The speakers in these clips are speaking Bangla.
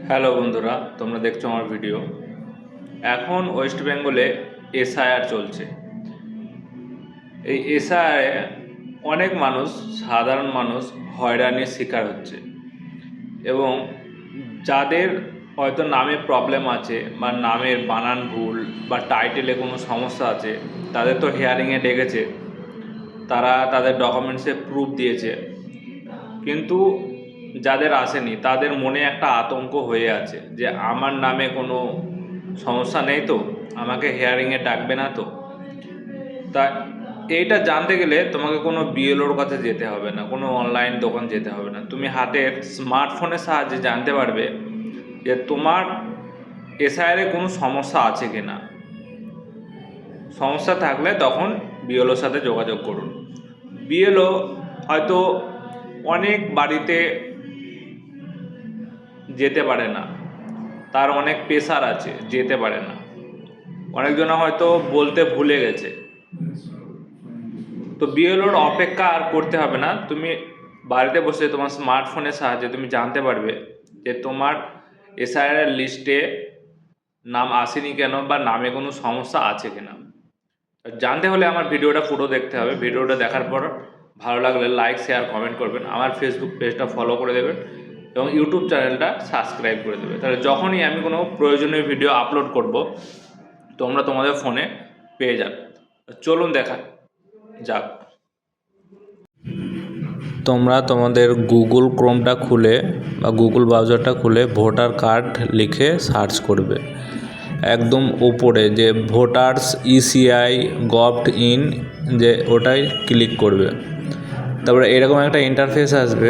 হ্যালো বন্ধুরা, তোমরা দেখছো আমার ভিডিও। এখন ওয়েস্ট বেঙ্গলে এসআইআর চলছে। এই এসআইআরে অনেক মানুষ, সাধারণ মানুষ হয়রানির শিকার হচ্ছে এবং যাদের হয়তো নামে প্রবলেম আছে বা নামের বানান ভুল বা টাইটেলে কোনো সমস্যা আছে, তাদের তো হিয়ারিংয়ে ডেকেছে, তারা তাদের ডকুমেন্টসে প্রুফ দিয়েছে, কিন্তু যাদের আসেনি তাদের মনে একটা আতঙ্ক হয়ে আছে যে আমার নামে কোনো সমস্যা নেই তো, আমাকে হিয়ারিংয়ে ডাকবে না তো। তা এইটা জানতে গেলে তোমাকে কোনো বিএলওর কাছে যেতে হবে না, কোনো অনলাইন দোকান যেতে হবে না, তুমি হাতের স্মার্টফোনের সাহায্যে জানতে পারবে যে তোমার এসআইআরে কোনো সমস্যা আছে কি না। সমস্যা থাকলে তখন বিএলওর সাথে যোগাযোগ করুন। বিএলও হয়তো অনেক বাড়িতে যেতে পারে না, তার অনেক প্রেশার আছে, যেতে পারে না। অনেকজনে হয়তো বলতে ভুলে গেছে, তো বিএলওর অপেক্ষা আর করতে হবে না। তুমি বাড়িতে বসে তোমার স্মার্টফোনের সাহায্যে তুমি জানতে পারবে যে তোমার এসআইআর লিস্টে নাম আসেনি কেন বা নামে কোনো সমস্যা আছে কিনা। জানতে হলে আমার ভিডিওটা পুরো দেখতে হবে। ভিডিওটা দেখার পর ভালো লাগলে লাইক, শেয়ার, কমেন্ট করবেন। আমার ফেসবুক পেজটা ফলো করে দেবেন এবং ইউটিউব চ্যানেলটা সাবস্ক্রাইব করে দেবে। তাহলে যখনই আমি কোনো প্রয়োজনীয় ভিডিও আপলোড করব তোমরা তোমাদের ফোনে পেয়ে যাবে। চলুন দেখা যাক। তোমরা তোমাদের গুগল ক্রোমটা খুলে বা গুগল ব্রাউজারটা খুলে ভোটার কার্ড লিখে সার্চ করবে। একদম উপরে যে ভোটার্স ইসিআই গভট ইন, যে ওটাই ক্লিক করবে। তারপরে এরকম একটা ইন্টারফেস আসবে,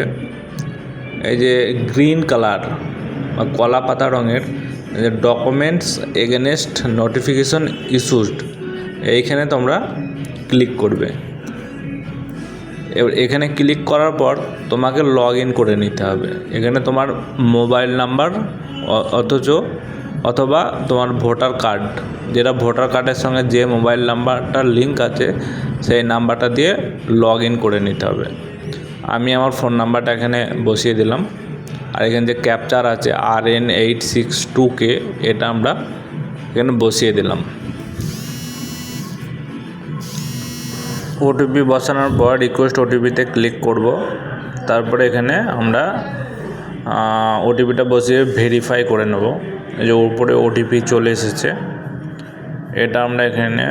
এই যে গ্রিন কালার বা কলা পাতা রঙের যে ডকুমেন্টস এগেনস্ট নোটিফিকেশন ইস্যুড, এইখানে তোমরা ক্লিক করবে। এবার এখানে ক্লিক করার পর তোমাকে লগ ইন করে নিতে হবে। এখানে তোমার মোবাইল নাম্বার অথবা তোমার ভোটার কার্ড, যেটা ভোটার কার্ডের সঙ্গে যে মোবাইল নাম্বারটার লিঙ্ক আছে সেই নাম্বারটা দিয়ে লগ ইন করে নিতে হবে। আমি আমার ফোন নাম্বারটা এখানে বসিয়ে দিলাম, আর এখানে যে ক্যাপচার আছে RN862K, এটা আমরা এখানে বসিয়ে দিলাম। ওটিপি বসানোর পর রিকোয়েস্ট ওটিপিতে ক্লিক করব। তারপরে এখানে আমরা ওটিপিটা বসিয়ে ভেরিফাই করে নেব। এই যে উপরে ওটিপি চলে এসেছে, এটা আমরা এখানে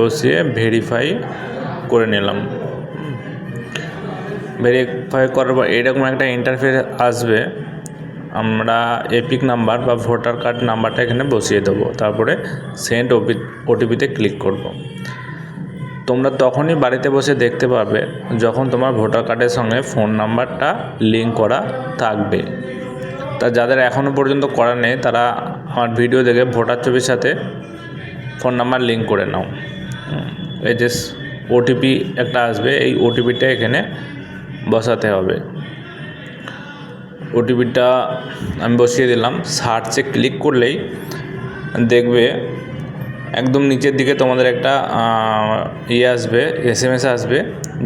বসিয়ে ভেরিফাই করে নিলাম। ভেরিফাই করার পর এরকম একটা ইন্টারফেস আসবে। আমরা এপিক নাম্বার বা ভোটার কার্ড নাম্বারটা এখানে বসিয়ে দেবো, তারপরে সেন্ড ওটিপিতে ক্লিক করব। তোমরা তখনই বাড়িতে বসে দেখতে পাবে যখন তোমার ভোটার কার্ডের সঙ্গে ফোন নাম্বারটা লিঙ্ক করা থাকবে। তা যাদের এখনও পর্যন্ত করা নেই তারা আমার ভিডিও দেখে ভোটার ছবির সাথে ফোন নাম্বার লিঙ্ক করে নাও। এই যে ওটিপি একটা আসবে, এই ওটিপিটা এখানে বসাতে হবে। ওটিপিটা আমি বসিয়ে দিলাম। সার্চে ক্লিক করলেই দেখবে একদম নিচের দিকে তোমাদের একটা আসবে, SMS আসবে।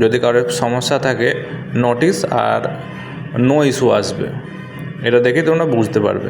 যদি কারোর সমস্যা থাকে নোটিশ আর নো ইস্যু আসবে, এটা দেখে তোমরা বুঝতে পারবে।